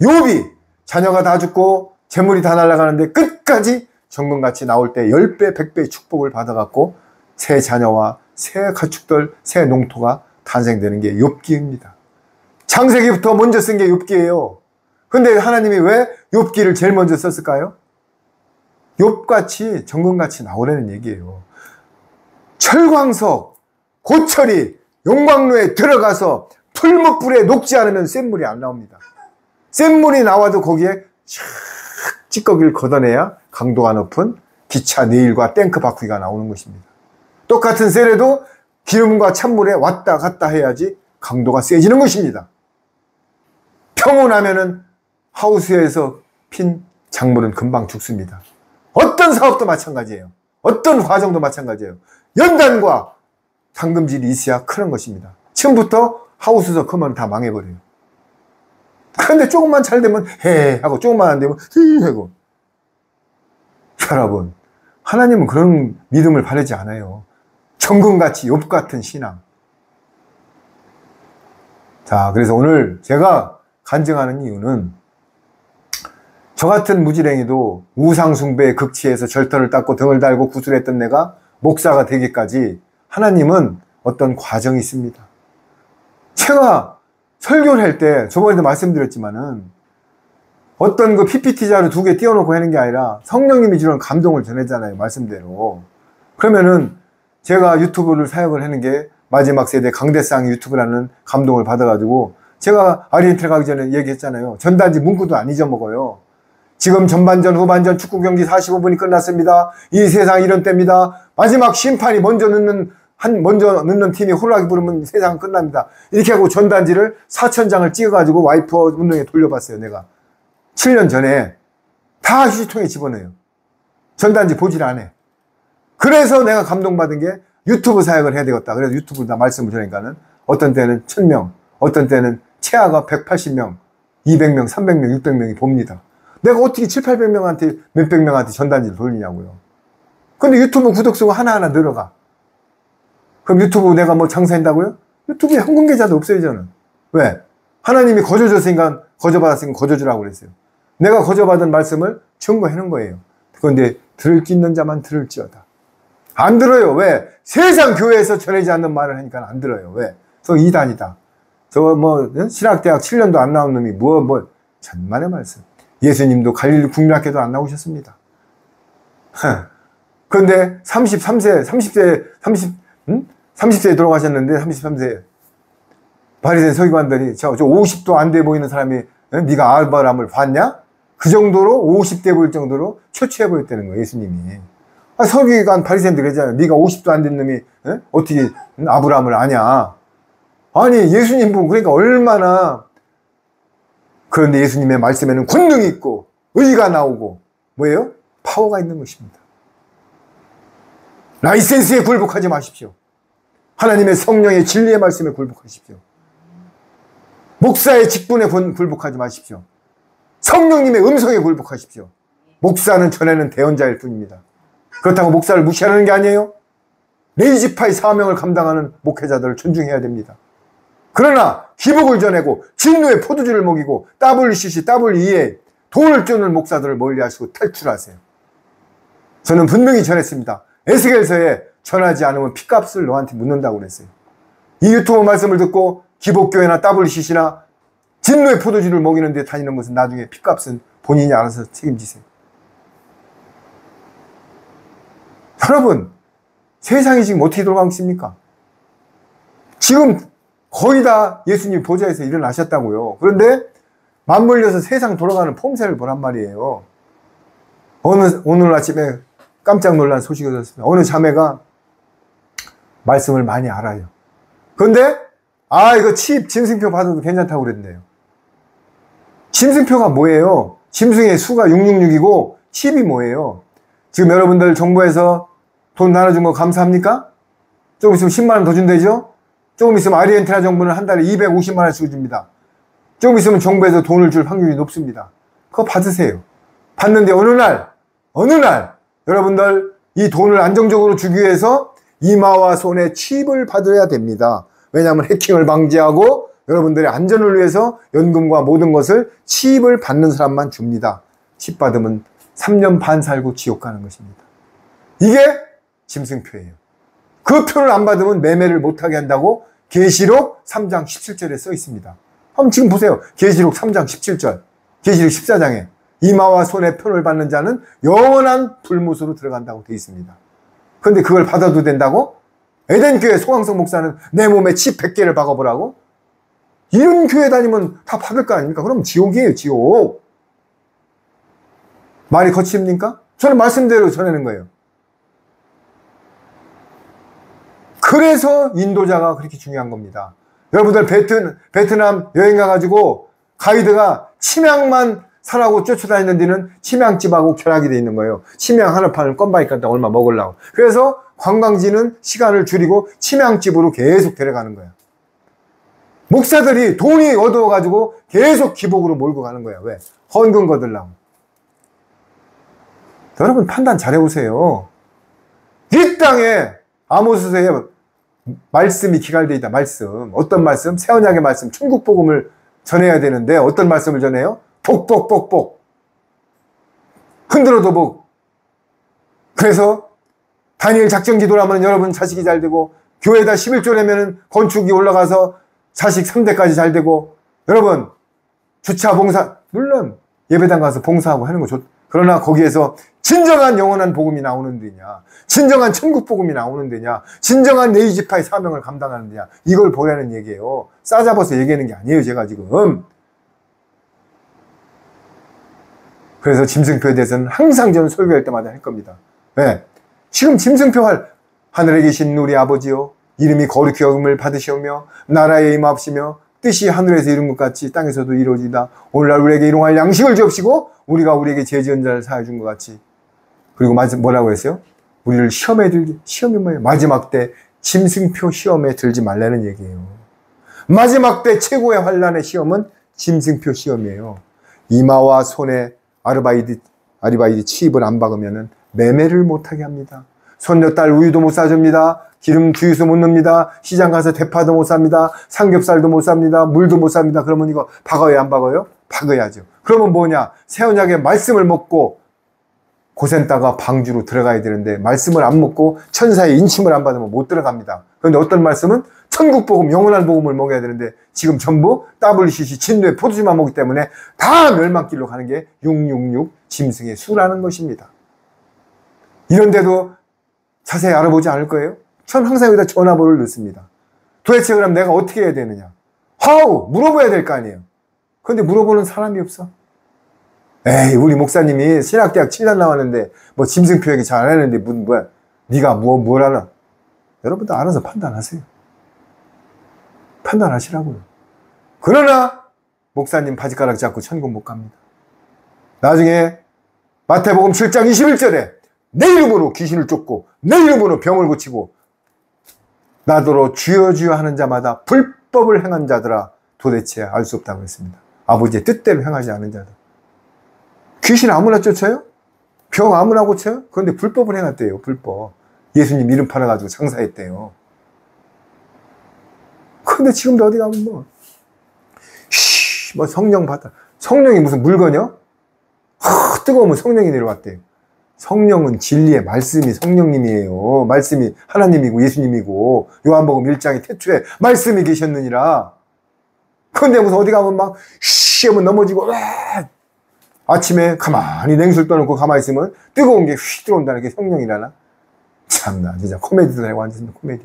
욥이 자녀가 다 죽고 재물이 다 날아가는데 끝까지 정금같이 나올 때 10배, 100배의 축복을 받아갖고 새 자녀와 새 가축들, 새 농토가 탄생되는 게 욥기입니다. 창세기부터 먼저 쓴 게 욥기예요. 근데 하나님이 왜 욥기를 제일 먼저 썼을까요? 욥같이 정금같이 나오라는 얘기예요. 철광석, 고철이 용광로에 들어가서 풀무불에 녹지 않으면 센 물이 안 나옵니다. 센 물이 나와도 거기에 찌꺼기를 걷어내야 강도가 높은 기차 네일과 탱크 바퀴가 나오는 것입니다. 똑같은 셀에도 기름과 찬물에 왔다 갔다 해야지 강도가 세지는 것입니다. 평온하면은 하우스에서 핀 작물은 금방 죽습니다. 어떤 사업도 마찬가지예요. 어떤 과정도 마찬가지예요. 연단과 당금질이 있어야 크는 것입니다. 처음부터 하우스에서 크면 다 망해버려요. 그런데 조금만 잘 되면 해 하고 조금만 안 되면 히 하고. 여러분, 하나님은 그런 믿음을 바라지 않아요. 정금같이 욥 같은 신앙. 자, 그래서 오늘 제가 간증하는 이유는 저 같은 무지랭이도 우상숭배에 극치해서 절터를 닦고 등을 달고 구슬했던 내가 목사가 되기까지 하나님은 어떤 과정이 있습니다. 제가 설교를 할 때 저번에도 말씀드렸지만은 어떤 그 PPT 자료 2개 띄워놓고 하는 게 아니라 성령님이 주는 감동을 전하잖아요. 말씀대로. 그러면은 제가 유튜브를 사역을 하는 게 마지막 세대 강대상 유튜브라는 감동을 받아가지고 제가 아리엔탈 가기 전에 얘기했잖아요. 전단지 문구도 안 잊어먹어요. 지금 전반전 후반전 축구 경기 45분이 끝났습니다. 이 세상 이런 때입니다. 마지막 심판이 먼저 넣는 팀이 홀라기 부르면 세상은 끝납니다. 이렇게 하고 전단지를 4,000장을 찍어가지고 와이퍼 운동에 돌려봤어요. 내가 7년 전에 다 휴지통에 집어넣어요. 전단지 보질 않아. 그래서 내가 감동받은 게 유튜브 사역을 해야 되겠다. 그래서 유튜브로 다 말씀을 드리니까는 어떤 때는 1,000명, 어떤 때는 최하가 180명, 200명, 300명, 600명이 봅니다. 내가 어떻게 700~800명한테 몇백 명한테 전단지를 돌리냐고요. 근데 유튜브 구독수가 하나하나 늘어가. 그럼 유튜브 내가 뭐 장사한다고요? 유튜브에 현금 계좌도 없어요, 저는. 왜? 하나님이 거저줬으니까, 거저받았으니까 거저주라고 그랬어요. 내가 거저받은 말씀을 증거해놓은 거예요. 그런데 들을 수 있는 자만 들을지어다. 안 들어요. 왜? 세상 교회에서 전하지 않는 말을 하니까 안 들어요. 왜? 저 이단이다. 신학대학 7년도 안 나온 놈이 천만의 말씀. 예수님도 갈릴리 국민학교도 안 나오셨습니다. 그런데 30세에 돌아가셨는데 33세 바리새인 서기관들이 저 50도 안 돼 보이는 사람이 네가 아브라함을 봤냐? 그 정도로 50대 보일 정도로 초췌해 보였다는 거예요, 예수님이. 서기관 바리새인들 그러잖아요. 네가 50도 안 된 놈이 어떻게 아브라함을 아냐? 아니 예수님 보고 그러니까 얼마나. 그런데 예수님의 말씀에는 권능이 있고 의가 나오고 뭐예요? 파워가 있는 것입니다. 라이센스에 굴복하지 마십시오. 하나님의 성령의 진리의 말씀에 굴복하십시오. 목사의 직분에 굴복하지 마십시오. 성령님의 음성에 굴복하십시오. 목사는 전에는 대언자일 뿐입니다. 그렇다고 목사를 무시하는 게 아니에요. 레이지파의 사명을 감당하는 목회자들을 존중해야 됩니다. 그러나 기복을 전하고 진노의 포도주를 먹이고 WCC, WEA 돈을 쫓는 목사들을 멀리하시고 탈출하세요. 저는 분명히 전했습니다. 에스겔서에 전하지 않으면 피값을 너한테 묻는다고 그랬어요. 이 유튜브 말씀을 듣고 기복교회나 WCC나 진노의 포도주를 먹이는 데 다니는 것은 나중에 피값은 본인이 알아서 책임지세요. 여러분, 세상이 지금 어떻게 돌아가고 있습니까? 지금 거의 다 예수님 보좌에서 일어나셨다고요. 그런데 맞물려서 세상 돌아가는 폼새를 보란 말이에요. 오늘 아침에 깜짝 놀란 소식이 들었습니다. 어느 자매가 말씀을 많이 알아요. 그런데 이거 짐승표 받아도 괜찮다고 그랬네요. 짐승표가 뭐예요? 짐승의 수가 666이고 칩이 뭐예요? 지금 여러분들 정부에서 돈 나눠준 거 감사합니까? 조금 있으면 10만 원 더 준대죠? 조금 있으면 아르헨티나 정부는 한 달에 250만 원씩 줍니다. 조금 있으면 정부에서 돈을 줄 확률이 높습니다. 그거 받으세요. 받는데 어느 날 여러분들 이 돈을 안정적으로 주기 위해서 이마와 손에 칩을 받아야 됩니다. 왜냐하면 해킹을 방지하고 여러분들의 안전을 위해서 연금과 모든 것을 칩을 받는 사람만 줍니다. 칩 받으면 3년 반 살고 지옥 가는 것입니다. 이게 짐승표예요. 그 표를 안 받으면 매매를 못하게 한다고 계시록 3장 17절에 써 있습니다. 한번 지금 보세요. 계시록 3장 17절, 계시록 14장에 이마와 손에 표를 받는 자는 영원한 불못으로 들어간다고 되어 있습니다. 그런데 그걸 받아도 된다고? 에덴교회 소강성 목사는 내 몸에 칩 100개를 박아보라고? 이런 교회 다니면 다 받을 거 아닙니까? 그럼 지옥이에요, 지옥. 말이 거칩니까? 저는 말씀대로 전하는 거예요. 그래서 인도자가 그렇게 중요한 겁니다. 여러분들 베트남 여행 가가지고 가이드가 침향만 사라고 쫓아다니는 데는 침향집하고 결합이 돼 있는 거예요. 침향 하나 파는 껌바이까지 얼마 먹으려고. 그래서 관광지는 시간을 줄이고 침향집으로 계속 데려가는 거야. 목사들이 돈이 얻어가지고 계속 기복으로 몰고 가는 거야. 왜? 헌금 거들라고. 여러분 판단 잘해보세요. 이 땅에 아모스서에 말씀이 기갈되어 있다. 말씀. 어떤 말씀? 새 언약의 말씀. 천국 복음을 전해야 되는데 어떤 말씀을 전해요? 복복복복. 흔들어도 복. 그래서 다니엘 작전 기도를 하면 여러분 자식이 잘 되고 교회에다 11조 내면은 건축이 올라가서 자식 3대까지 잘 되고 여러분 주차 봉사 물론 예배당 가서 봉사하고 하는 거 좋. 그러나 거기에서 진정한 영원한 복음이 나오는 데냐, 진정한 천국 복음이 나오는 데냐, 진정한 레이지파의 사명을 감당하는 데냐, 이걸 보라는 얘기예요. 싸잡아서 얘기하는 게 아니에요, 제가 지금. 그래서 짐승표에 대해서는 항상 저는 설교할 때마다 할 겁니다. 네. 지금 짐승표 하늘에 계신 우리 아버지요, 이름이 거룩히 여김을 받으시오며 나라에 임하옵시며 뜻이 하늘에서 이룬 것 같이 땅에서도 이루어지다. 오늘날 우리에게 일용할 양식을 주옵시고 우리가 우리에게 죄 지은 자를 사하여 준 것 같이. 그리고 뭐라고 했어요? 우리를 시험이 뭐예요? 마지막 때 짐승표 시험에 들지 말라는 얘기예요. 마지막 때 최고의 환난의 시험은 짐승표 시험이에요. 이마와 손에 아르바이드 칩을 안 박으면 매매를 못하게 합니다. 손녀딸 우유도 못 사줍니다. 기름 주유소 못 넣습니다. 시장 가서 대파도 못 삽니다. 삼겹살도 못 삽니다. 물도 못 삽니다. 그러면 이거 박아요, 안 박아요? 박아야죠. 그러면 뭐냐? 새 언약의 말씀을 먹고 고센 따가 방주로 들어가야 되는데 말씀을 안 먹고 천사의 인침을 안 받으면 못 들어갑니다. 그런데 어떤 말씀은 천국 복음, 영원한 복음을 먹여야 되는데 지금 전부 WCC 진도의 포도주만 먹기 때문에 다 멸망길로 가는 게 666 짐승의 수라는 것입니다. 이런데도 자세히 알아보지 않을 거예요? 전 항상 여기다 전화번호를 넣습니다. 도대체 그럼 내가 어떻게 해야 되느냐? How? 물어봐야 될 거 아니에요. 그런데 물어보는 사람이 없어. 에이, 우리 목사님이 신학대학 7년 나왔는데 뭐 짐승표 얘기 잘 안 하는데 뭐야? 네가 뭘 하나? 여러분도 알아서 판단하세요. 판단하시라고요. 그러나 목사님 바지가락 잡고 천국 못 갑니다. 나중에 마태복음 7장 21절에 내 이름으로 귀신을 쫓고 내 이름으로 병을 고치고 나더러 주여 주여 하는 자마다 불법을 행한 자들아 도대체 알 수 없다고 했습니다. 아버지의 뜻대로 행하지 않은 자들. 귀신 아무나 쫓아요? 병 아무나 고쳐요? 그런데 불법을 행했대요. 불법. 예수님 이름 팔아가지고 장사했대요. 근데 지금도 어디 가면 뭐 성령 받아. 성령이 무슨 물건이요? 뜨거우면 성령이 내려왔대요. 성령은 진리의 말씀이 성령님이에요. 말씀이 하나님이고 예수님이고 요한복음 1장의 태초에 말씀이 계셨느니라. 그런데 무슨 어디 가면 막 하면 넘어지고 아침에 가만히 냉수를 떠놓고 가만히 있으면 뜨거운 게 휙 들어온다는 게 성령이라나? 참나 진짜 코미디도 알고 앉았습니다. 코미디.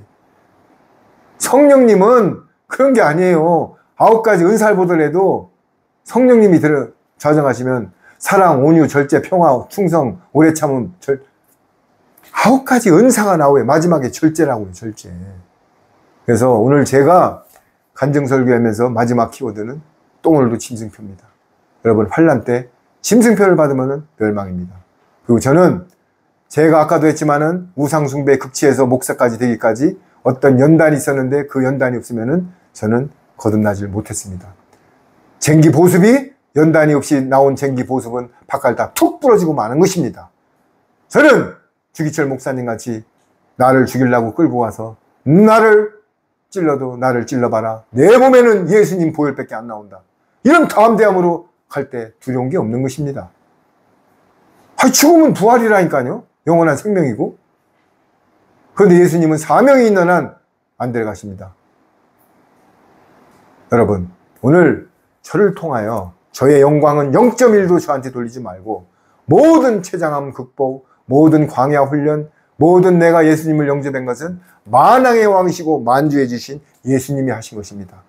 성령님은 그런 게 아니에요. 9가지 은사를 보더라도 성령님이 좌정하시면 사랑, 온유, 절제, 평화, 충성, 오래 참음, 9가지 은사가 나오요. 마지막에 절제라고요. 절제. 그래서 오늘 제가 간증설교하면서 마지막 키워드는 또 오늘도 짐승표입니다. 여러분 환난 때 짐승표를 받으면 멸망입니다. 그리고 저는 제가 아까도 했지만은 우상숭배 극치에서 목사까지 되기까지 어떤 연단이 있었는데 그 연단이 없으면은 저는 거듭나질 못했습니다. 쟁기 보습이 연단이 없이 나온 쟁기 보습은 바깥다 툭 부러지고 마는 것입니다. 저는 주기철 목사님 같이 나를 죽이려고 끌고 와서 나를 찔러도 나를 찔러봐라. 내 몸에는 예수님 보혈밖에 안 나온다. 이런 담대함으로 갈 때 두려운 게 없는 것입니다. 죽음은 부활이라니까요. 영원한 생명이고. 그런데 예수님은 사명이 있는 한 안 데려가십니다. 여러분 오늘 저를 통하여 저의 영광은 0.1도 저한테 돌리지 말고 모든 체장함 극복, 모든 광야 훈련, 모든 내가 예수님을 영접한 것은 만왕의 왕이시고 만주해 주신 예수님이 하신 것입니다.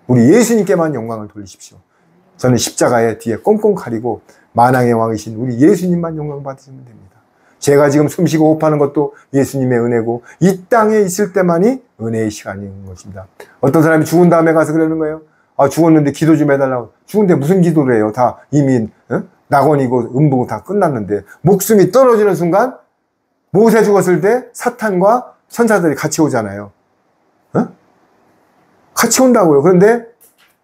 우리 예수님께만 영광을 돌리십시오. 저는 십자가에 뒤에 꽁꽁 가리고 만왕의 왕이신 우리 예수님만 영광 받으시면 됩니다. 제가 지금 숨쉬고 호흡하는 것도 예수님의 은혜고 이 땅에 있을 때만이 은혜의 시간인 것입니다. 어떤 사람이 죽은 다음에 가서 그러는 거예요. 죽었는데 기도 좀 해달라고. 죽은데 무슨 기도를 해요? 다 이미 낙원이고 음부고 다 끝났는데 목숨이 떨어지는 순간 모세 죽었을 때 사탄과 천사들이 같이 오잖아요. 같이 온다고요. 그런데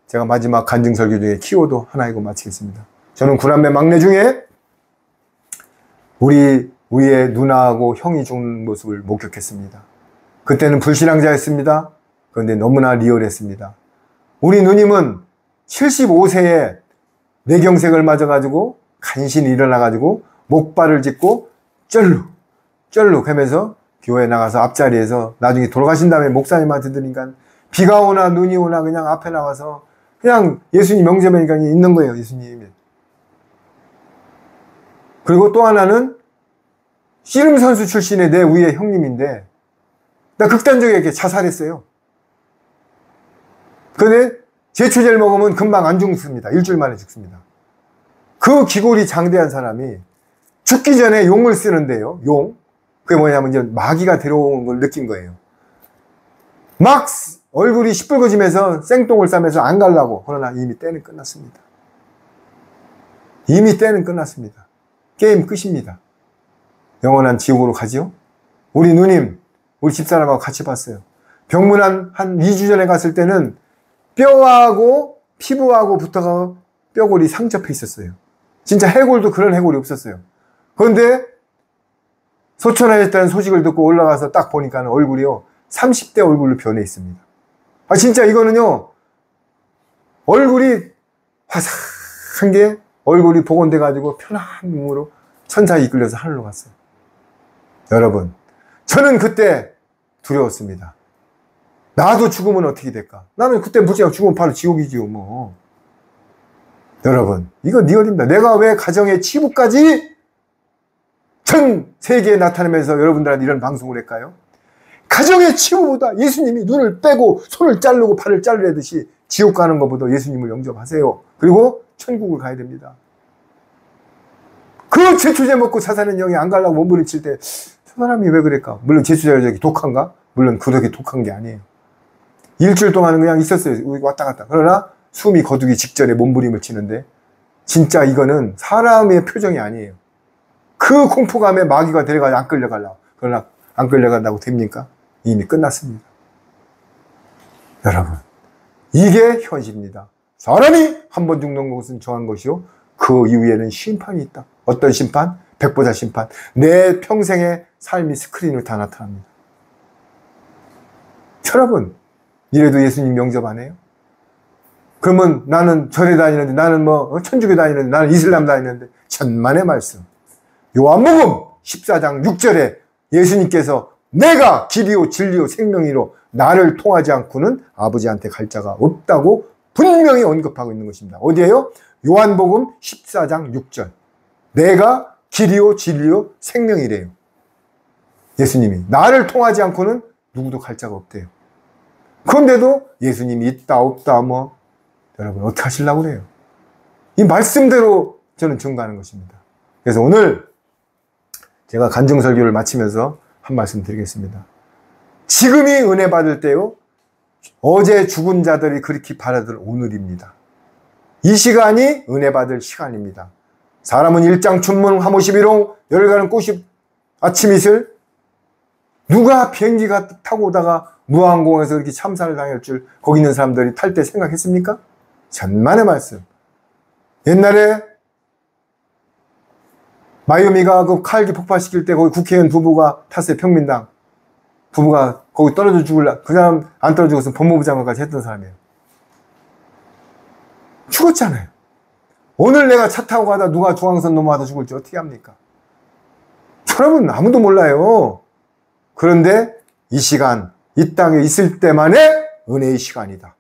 제가 마지막 간증설교 중에 키워드 하나 이거 마치겠습니다. 저는 구남매 막내 중에 우리 위에 누나하고 형이 죽는 모습을 목격했습니다. 그때는 불신앙자였습니다. 그런데 너무나 리얼했습니다. 우리 누님은 75세에 뇌경색을 맞아가지고 간신히 일어나가지고 목발을 짚고 쩔룩 하면서 교회 나가서 앞자리에서 나중에 돌아가신 다음에 목사님한테 들으니까 비가 오나 눈이 오나 그냥 앞에 나와서 그냥 예수님 영접하니까 있는 거예요. 예수님이. 그리고 또 하나는 씨름 선수 출신의 내 위에 형님인데 나 극단적이게 자살했어요. 근데 제초제를 먹으면 금방 안 죽습니다. 일주일 만에 죽습니다. 그 기골이 장대한 사람이 죽기 전에 용을 쓰는데요. 용. 그게 뭐냐면 이제 마귀가 데려온 걸 느낀 거예요. 막 얼굴이 시뻘거지면서 생똥을 싸면서 안 가려고. 그러나 이미 때는 끝났습니다. 이미 때는 끝났습니다. 게임 끝입니다. 영원한 지옥으로 가지요? 우리 누님, 우리 집사람하고 같이 봤어요. 병문안 한 2주 전에 갔을 때는 뼈하고 피부하고 붙어가 뼈골이 상접해 있었어요. 진짜 해골도 그런 해골이 없었어요. 그런데 소천하셨다는 소식을 듣고 올라가서 딱 보니까 얼굴이요 30대 얼굴로 변해 있습니다. 진짜 이거는요 얼굴이 화사한 게 얼굴이 복원돼 가지고 편한 눈으로 천사에 이끌려서 하늘로 갔어요. 여러분, 저는 그때 두려웠습니다. 나도 죽으면 어떻게 될까? 나는 그때 무지하게 죽으면 바로 지옥이지요, 뭐. 여러분, 이건 리얼입니다. 내가 왜 가정의 치부까지 전 세계에 나타내면서 여러분들한테 이런 방송을 할까요? 가정의 치부보다 예수님이 눈을 빼고 손을 자르고 발을 자르듯이 지옥 가는 것보다 예수님을 영접하세요. 그리고 천국을 가야 됩니다. 그 제초제 먹고 사사는 영이 안 가려고 몸부림칠 때 저 사람이 왜 그럴까? 물론 제초제가 저기 독한가? 물론 그렇게 독한 게 아니에요. 일주일 동안은 그냥 있었어요. 왔다 갔다. 그러나 숨이 거두기 직전에 몸부림을 치는데 진짜 이거는 사람의 표정이 아니에요. 그 공포감에 마귀가 데려가서 안 끌려가려고. 그러나 안 끌려간다고 됩니까? 이미 끝났습니다. 여러분, 이게 현실입니다. 사람이 한 번 죽는 것은 정한 것이요, 그 이후에는 심판이 있다. 어떤 심판? 백보자 심판. 내 평생의 삶이 스크린으로 다 나타납니다. 여러분, 이래도 예수님 영접 안 해요? 그러면 나는 절에 다니는데, 나는 뭐 천주교 다니는데, 나는 이슬람 다니는데, 천만의 말씀. 요한복음 14장 6절에 예수님께서 내가 길이요 진리요 생명이로 나를 통하지 않고는 아버지한테 갈 자가 없다고 분명히 언급하고 있는 것입니다. 어디에요? 요한복음 14장 6절. 내가 길이요 진리요 생명이래요. 예수님이 나를 통하지 않고는 누구도 갈 자가 없대요. 그런데도 예수님이 있다 없다 뭐 여러분 어떻게 하시려고 그래요? 이 말씀대로 저는 증거하는 것입니다. 그래서 오늘 제가 간증설교를 마치면서 한 말씀 드리겠습니다. 지금이 은혜 받을 때요, 어제 죽은 자들이 그렇게 바라들 오늘입니다. 이 시간이 은혜 받을 시간입니다. 사람은 일장 춘문 하모시비롱 열가는 꽃이 아침 이슬. 누가 비행기가 타고 오다가 무항공에서 이렇게 참사를 당할 줄 거기 있는 사람들이 탈 때 생각했습니까? 천만의 말씀. 옛날에 마이애미가 그 칼기 폭발시킬 때 거기 국회의원 부부가 탔어요. 평민당 부부가 거기 떨어져 죽을라. 그 사람 안 떨어지고서 법무부 장관까지 했던 사람이에요. 죽었잖아요. 오늘 내가 차 타고 가다 누가 중앙선 넘어가다 죽을지 어떻게 합니까? 여러분 아무도 몰라요. 그런데 이 시간, 이 땅에 있을 때만의 은혜의 시간이다.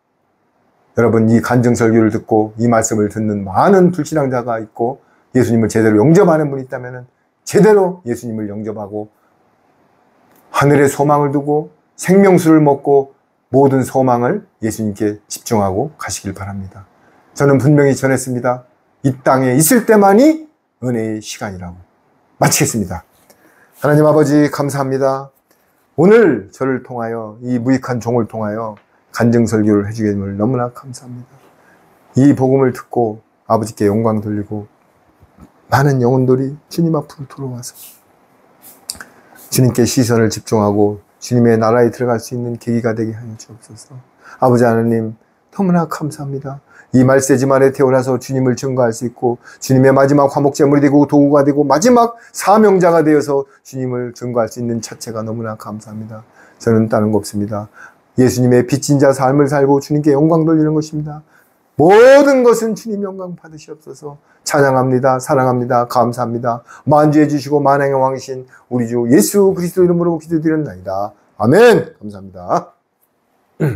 여러분 이 간증설교를 듣고 이 말씀을 듣는 많은 불신앙자가 있고 예수님을 제대로 영접하는 분이 있다면 제대로 예수님을 영접하고 하늘의 소망을 두고 생명수를 먹고 모든 소망을 예수님께 집중하고 가시길 바랍니다. 저는 분명히 전했습니다. 이 땅에 있을 때만이 은혜의 시간이라고. 마치겠습니다. 하나님 아버지 감사합니다. 오늘 저를 통하여 이 무익한 종을 통하여 간증설교를 해주게 됨을 너무나 감사합니다. 이 복음을 듣고 아버지께 영광 돌리고 많은 영혼들이 주님 앞으로 돌아와서 주님께 시선을 집중하고 주님의 나라에 들어갈 수 있는 계기가 되게 하여 주옵소서. 아버지 하나님 너무나 감사합니다. 이 말세지만에 태어나서 주님을 증거할 수 있고 주님의 마지막 화목제물이 되고 도구가 되고 마지막 사명자가 되어서 주님을 증거할 수 있는 자체가 너무나 감사합니다. 저는 다른 거 없습니다. 예수님의 빚진 자 삶을 살고 주님께 영광 돌리는 것입니다. 모든 것은 주님 영광 받으시옵소서. 찬양합니다. 사랑합니다. 감사합니다. 만주해 주시고 만왕의 왕이신 우리 주 예수 그리스도 이름으로 기도드렸나이다. 아멘. 감사합니다.